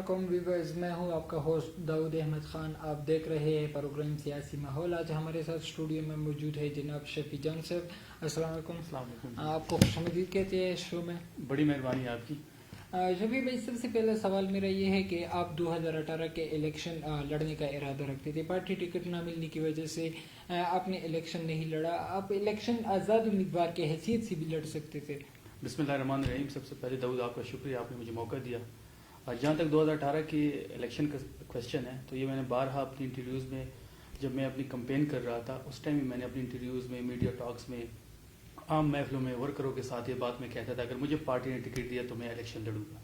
علیکم ویورز، میں ہوں آپ کا ہوسٹ داؤد احمد خان. آپ دیکھ رہے ہیں پروگرام سیاسی ماحول. آج ہمارے ساتھ اسٹوڈیو میں موجود ہے جناب شفیع جان صاحب. السلام علیکم. السلام علیکم. آپ کو خوش آمدید کہتے ہیں شو میں. بڑی مہربانی آپ کی. شفیع بھائی، سب سے پہلا سوال میرا یہ ہے کہ آپ 2018 کے الیکشن لڑنے کا ارادہ رکھتے تھے. پارٹی ٹکٹ نہ ملنے کی وجہ سے آپ نے الیکشن نہیں لڑا. آپ الیکشن آزاد امیدوار کے حیثیت سے بھی لڑ سکتے تھے. بسم اللہ الرحمن الرحیم. سب سے پہلے داؤد آپ کا شکریہ، آپ نے مجھے موقع دیا. جہاں تک 2018 کی الیکشن کا کوشچن ہے تو یہ میں نے بارہا اپنی انٹرویوز میں، جب میں اپنی کمپین کر رہا تھا اس ٹائم میں نے اپنی انٹرویوز میں، میڈیا ٹاکس میں، عام محفلوں میں ورکروں کے ساتھ یہ بات میں کہتا تھا اگر مجھے پارٹی نے ٹکٹ دیا تو میں الیکشن لڑوں گا.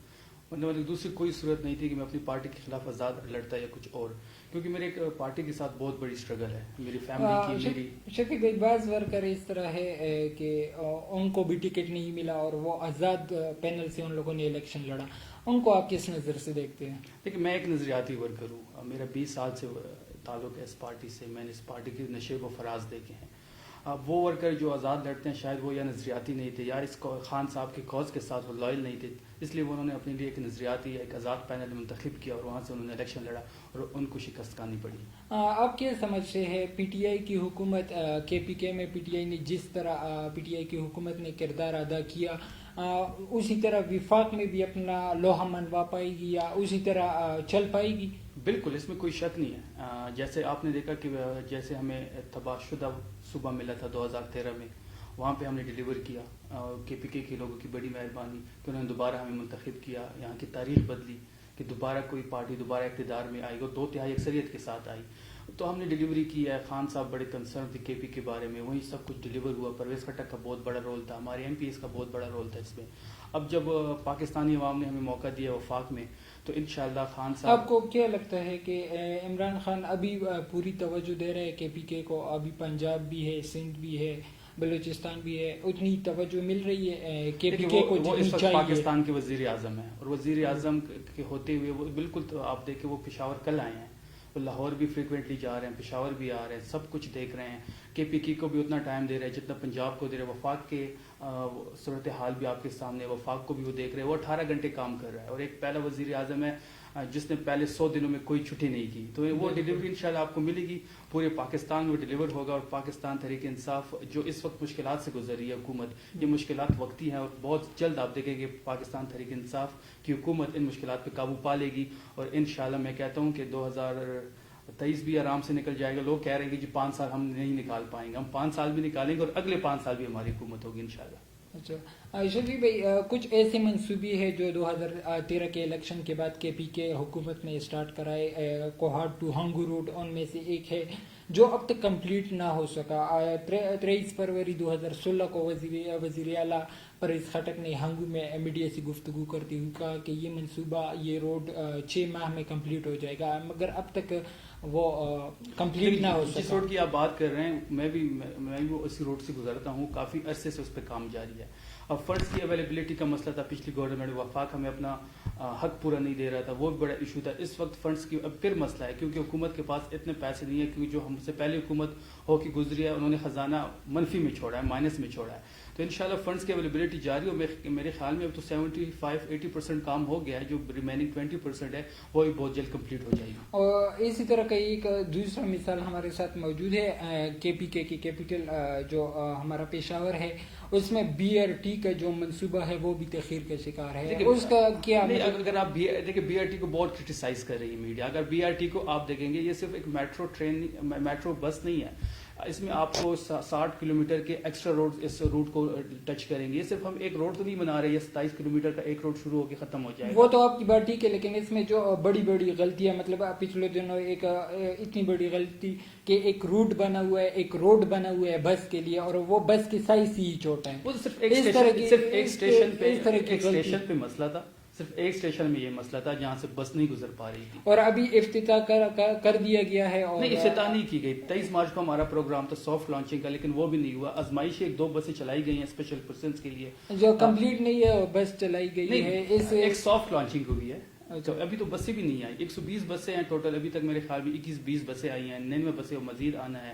ورنہ دوسری کوئی صورت نہیں تھی کہ میں اپنی پارٹی کے خلاف آزاد لڑتا یا کچھ اور، کیونکہ میرے ایک پارٹی کے ساتھ بہت بڑی اسٹرگل ہے میری فیملی کی. شفیع بھائی، بعض ورکر اس طرح ہے کہ ان کو بھی ٹکٹ نہیں ملا اور وہ آزاد پینل سے ان لوگوں نے الیکشن لڑا. ان کو آپ کس نظر سے دیکھتے ہیں؟ دیکھیں، میں ایک نظریاتی ورکر ہوں. میرا 20 سال سے تعلق ہے اس پارٹی سے. میں نے اس پارٹی کے نشیب و فراز دیکھے ہیں. وہ ورکر جو آزاد لڑتے ہیں شاید وہ یا نظریاتی نہیں تھے یا اس خان صاحب کے کاز کے ساتھ وہ لائل نہیں تھے، اس لیے انہوں نے اپنے لیے ایک نظریاتی ایک آزاد پینل منتخب کیا اور وہاں سے انہوں نے الیکشن لڑا اور ان کو شکست کھانی پڑی. آپ کیا سمجھتے ہیں پی ٹی آئی کی حکومت، کے پی کے میں پی ٹی آئی نے جس طرح پی ٹی آئی کی حکومت نے کردار ادا کیا، اسی طرح وفاق میں بھی اپنا لوہا منوا پائے گی یا اسی طرح چل پائے گی؟ بالکل، اس میں کوئی شک نہیں ہے. جیسے آپ نے دیکھا کہ جیسے ہمیں تباہ شدہ صوبہ ملا تھا 2013 میں، وہاں پہ ہم نے ڈیلیور کیا. کے پی کے لوگوں کی بڑی مہربانی کہ انہوں نے دوبارہ ہمیں منتخب کیا. یہاں کی تاریخ بدلی کہ دوبارہ کوئی پارٹی دوبارہ اقتدار میں آئی اور 2/3 اکثریت کے ساتھ آئی. تو ہم نے ڈیلیوری کی ہے. خان صاحب بڑے کنسرن تھے کے پی کے بارے میں، وہیں سب کچھ ڈیلیور ہوا. پرویز خٹک کا بہت بڑا رول تھا، ہمارے ایم پی ایس کا بہت بڑا رول تھا اس میں. اب جب پاکستانی عوام نے ہمیں موقع دیا وفاق میں تو انشاءاللہ خان صاحب. آپ کو کیا لگتا ہے کہ عمران خان ابھی پوری توجہ دے رہے ہیں کے پی کے کو؟ ابھی پنجاب بھی ہے، سندھ بھی ہے، بلوچستان بھی ہے، اتنی توجہ مل رہی ہے کے پی کے کو جتنی چاہیے؟ پاکستان کے وزیر اعظم ہیں اور وزیر اعظم کے ہوتے ہوئے وہ بالکل، تو آپ دیکھیں وہ پشاور کل آئے ہیں، وہ لاہور بھی فریکوینٹلی جا رہے ہیں، پشاور بھی آ رہے ہیں، سب کچھ دیکھ رہے ہیں. کے پی کے کو بھی اتنا ٹائم دے رہے ہیں جتنا پنجاب کو دے رہے ہیں. وفاق کے صورتحال بھی آپ کے سامنے، وفاق کو بھی وہ دیکھ رہے ہیں. وہ 18 گھنٹے کام کر رہا ہے اور ایک پہلا وزیر اعظم ہے جس نے پہلے 100 دنوں میں کوئی چھٹی نہیں کی. تو وہ ڈیلیوری انشاءاللہ آپ کو ملے گی. پورے پاکستان میں ڈیلیور ہوگا اور پاکستان تحریک انصاف جو اس وقت مشکلات سے گزر رہی ہے حکومت، یہ مشکلات وقتی ہیں اور بہت جلد آپ دیکھیں گے پاکستان تحریک انصاف کی حکومت ان مشکلات پہ قابو پا لے گی. اور انشاءاللہ میں کہتا ہوں کہ 2023 بھی آرام سے نکل جائے گا. لوگ کہہ رہے ہیں کہ جی 5 سال ہم نہیں نکال پائیں گے. ہم 5 سال بھی نکالیں گے اور اگلے 5 سال بھی ہماری حکومت ہوگی انشاءاللہ. اچھا شفیع بھائی، کچھ ایسے منصوبے ہیں جو 2013 کے الیکشن کے بعد کے پی کے حکومت نے اسٹارٹ کرائے. کوہاٹ ٹو ہنگو روڈ ان میں سے ایک ہے جو اب تک کمپلیٹ نہ ہو سکا. 23 فروری 2016 کو وزیر اعلیٰ پرویز خٹک نے ہنگو میں میڈیا سے گفتگو کرتے ہوئے کہا کہ یہ منصوبہ، یہ روڈ 6 ماہ میں کمپلیٹ ہو جائے گا، مگر اب تک وہ کمپلیٹ نہ ہو سکا. جس روڈ کی آپ بات کر رہے ہیں میں بھی اسی روڈ سے گزرتا ہوں، کافی عرصے سے اس پہ کام جاری ہے. اب فنڈس کی اویلیبلٹی کا مسئلہ تھا پچھلی گورنمنٹ، وفاق ہمیں اپنا حق پورا نہیں دے رہا تھا، وہ بھی بڑا ایشو تھا. اس وقت فنڈس کی اب پھر مسئلہ ہے کیونکہ حکومت کے پاس اتنے پیسے نہیں ہے، کیونکہ جو ہم سے پہلے حکومت ہو کے گزری ہے انہوں نے خزانہ منفی میں چھوڑا ہے، مائنس میں چھوڑا ہے. تو انشاءاللہ فنڈس کی اویلیبلٹی جاری ہو. میرے خیال میں اب تو 75-80% کام ہو گیا ہے. جو ریمیننگ 20% ہے وہ بھی بہت جلد کمپلیٹ ہو جائے گی. اور اسی طرح کا ایک دوسرا مثال ہمارے ساتھ موجود ہے کے پی کے کی کیپٹل جو ہمارا پشاور ہے، اس میں بی آر ٹی کا جو منصوبہ ہے وہ بھی تاخیر کا شکار ہے. اس کا کیا اگر آپ دیکھیں بی آر ٹی کو بہت کرٹیسائز کر رہی ہے میڈیا. اگر بی آر ٹی کو آپ دیکھیں گے یہ صرف ایک میٹرو بس نہیں ہے. اس میں آپ کو 60 کلومیٹر کے ایکسٹرا روڈ اس روٹ کو ٹچ کریں گے. یہ صرف ہم ایک روڈ تو نہیں بنا رہے، یہ 27 کلومیٹر کا ایک روڈ شروع ہو کے ختم ہو جائے گا. وہ تو آپ کی بات ٹھیک ہے، لیکن اس میں جو بڑی بڑی غلطیاں، مطلب پچھلے دنوں ایک اتنی بڑی غلطی کہ ایک روٹ بنا ہوا ہے، ایک روڈ بنا ہوا ہے بس کے لیے، اور وہ بس کی سائز ہی چھوٹا ہے. وہ صرف ایک اسٹیشن پہ مسئلہ تھا، صرف ایک اسٹیشن میں یہ مسئلہ تھا جہاں سے بس نہیں گزر پا رہی تھی. اور ابھی افتتاح کر دیا گیا ہے. اور نہیں، افتتاح نہیں کی گئی. 23 مارچ کو ہمارا پروگرام تھا سافٹ لانچنگ کا، لیکن وہ بھی نہیں ہوا. آزمائشی 1-2 بسیں چلائی گئی ہیں اسپیشل پرسنس کے لیے، جو کمپلیٹ نہیں ہے بس چلائی گئی ہے. ایک سافٹ لانچنگ ہوئی ہے. ابھی تو بسیں بھی نہیں آئی. 120 بسیں ہیں ٹوٹل. ابھی تک میرے خیال میں 21-20 بسیں آئی ہیں. 99 بسیں مزید آنا ہے.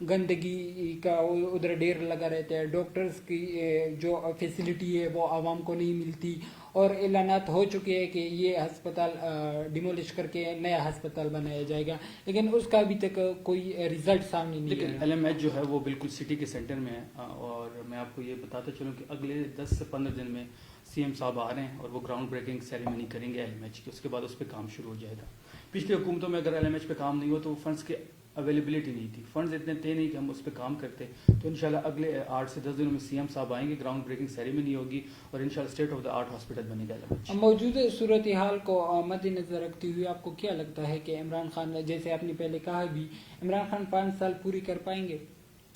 گندگی کا ادھر ڈھیر لگا رہتا ہے, ڈاکٹرز کی جو فیسلٹی ہے وہ عوام کو نہیں ملتی, اور اعلانات ہو چکے ہیں کہ یہ ہسپتال ڈیمولش کر کے نیا ہسپتال بنایا جائے گا, لیکن اس کا ابھی تک کوئی رزلٹ سامنے نہیں لیکن آیا. ایل ایم ایچ جو ہے وہ بالکل سٹی کے سینٹر میں ہے, اور میں آپ کو یہ بتاتا چلوں کہ اگلے 10 سے 15 دن میں سی ایم صاحب آ رہے ہیں اور وہ گراؤنڈ بریکنگ سیریمنی کریں گے ایل ایم ایچ کی, اس کے بعد اس پہ کام شروع ہو جائے گا. پچھلی حکومتوں میں اگر ایل ایم ایچ پہ کام نہیں ہوا تو فنڈس کی اویلیبلٹی نہیں تھی, فنڈز اتنے تھے نہیں کہ ہم اس پہ کام کرتے. تو انشاءاللہ اگلے 8 سے 10 دنوں میں سی ایم صاحب آئیں گے, گراؤنڈ بریکنگ سیریمنی ہوگی اور انشاءاللہ state of the art hospital بنے گا ایل ایم ایچ. موجودہ صورتحال کو مد نظر رکھتے ہوئے آپ کو کیا لگتا ہے کہ عمران خان, جیسے آپ نے پہلے کہا بھی, عمران خان 5 سال پوری کر پائیں گے؟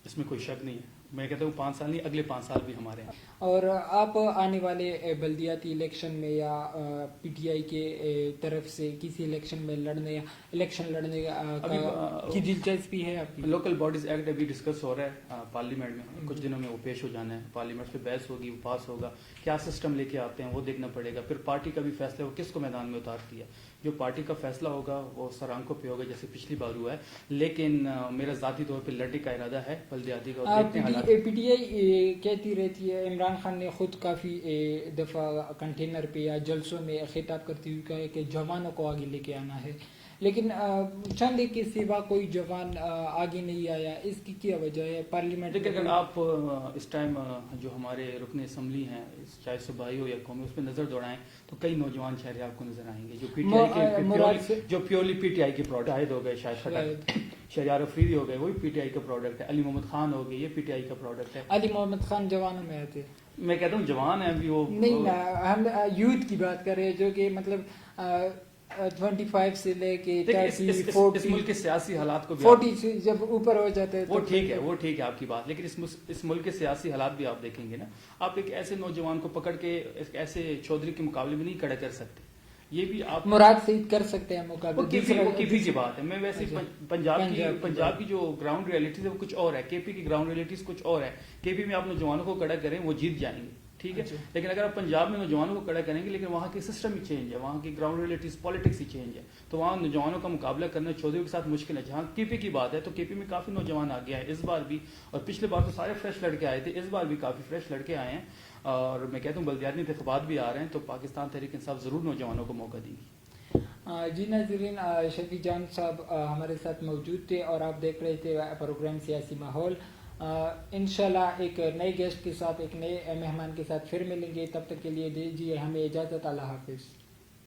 اس میں کوئی شک نہیں ہے, میں کہتا ہوں 5 سال نہیں, اگلے 5 سال بھی ہمارے ہیں. اور آپ آنے والے بلدیاتی الیکشن میں یا پی ٹی آئی کے طرف سے کسی الیکشن میں لڑنے کی دلچسپی ہے آپ کی؟ لوکل باڈیز ایکٹ ابھی ڈسکس ہو رہا ہے پارلیمنٹ میں, کچھ دنوں میں وہ پیش ہو جانا ہے, پارلیمنٹ پہ بحث ہوگی, وہ پاس ہوگا, کیا سسٹم لے کے آتے ہیں وہ دیکھنا پڑے گا. پھر پارٹی کا بھی فیصلہ, وہ کس کو میدان میں اتارتی ہے. جو پارٹی کا فیصلہ ہوگا وہ سر آنکھوں پہ ہوگا جیسے پچھلی بار ہوا ہے, لیکن میرا ذاتی طور پہ لڑنے کا ارادہ ہے بلدیاتی کا. پی ٹی آئی کہتی رہتی ہے, عمران خان نے خود کافی دفعہ کنٹینر پہ یا جلسوں میں خطاب کرتے ہوئے کہا ہے کہ جوانوں کو آگے لے کے آنا ہے, لیکن چند ایک کے سوا کوئی جوان آگے نہیں آیا. اس کی کیا وجہ ہے؟ پارلیمنٹ لیکن اگر آپ اس ٹائم جو ہمارے رکن اسمبلی ہیں, چاہے صوبائی ہو یا قومی, اس پہ نظر دوڑائیں تو کئی نوجوان چہرے آپ کو نظر آئیں گے جو پی ٹی آئی کے جو پیورلی پی ٹی آئی کے پروڈکٹ ہو گئے, شاید شہریار افریدی ہو گئے, وہی پی ٹی آئی کا پروڈکٹ ہے. علی محمد خان ہو گئے, یہ پی ٹی آئی کا پروڈکٹ ہے. علی محمد خان جوانوں میں آتے, میں کہتا ہوں جوان ہیں ابھی وہ نہیں, ہم یوتھ کی بات کر رہے ہیں جو کہ مطلب 25 سے لے کے 30 40 اس ملک کے سیاسی حالات کو بھی 40 سے جب اوپر ہو جاتے ہیں وہ ٹھیک ہے آپ کی بات, لیکن اس ملک کے سیاسی حالات بھی آپ دیکھیں گے نا. آپ ایک ایسے نوجوان کو پکڑ کے ایک ایسے چودھری کے مقابلے میں نہیں کھڑا کر سکتے. یہ بھی آپ مراد سعید کر سکتے ہیں مقابلے, کے پی کی بات ہے. میں ویسے پنجاب کی جو گراؤنڈ ریئلٹیز ہے وہ کچھ اور ہے, کے پی کی گراؤنڈ ریئلٹیز کچھ اور ہے. کے پی میں آپ نوجوانوں کو کھڑا کریں وہ جیت جائیں گے, ٹھیک ہے, لیکن اگر آپ پنجاب میں نوجوانوں کو کھڑا کریں گے, لیکن وہاں کی سسٹم ہی چینج ہے, وہاں کی گراؤنڈ ریئلٹیز پالیٹکس ہی چینج ہے, تو وہاں نوجوانوں کا مقابلہ کرنا چودھریوں کے ساتھ مشکل ہے. جہاں کے پی کی بات ہے تو کے پی میں کافی نوجوان آ گیا ہے اس بار بھی, اور پچھلے بار تو سارے فریش لڑکے آئے تھے, اس بار بھی کافی فریش لڑکے آئے ہیں. اور میں کہتا ہوں بلدیاتی انتخابات بھی آ رہے ہیں, تو پاکستان تحریک انصاف ضرور نوجوانوں کو موقع دیں گی. جی ناظرین, شفیع جان صاحب ہمارے ساتھ موجود تھے اور آپ دیکھ رہے تھے پروگرام سیاسی ماحول. انشاءاللہ ایک نئے گیسٹ کے ساتھ, ایک نئے مہمان کے ساتھ پھر ملیں گے. تب تک کے لیے دیجیے ہمیں اجازت. اللہ حافظ.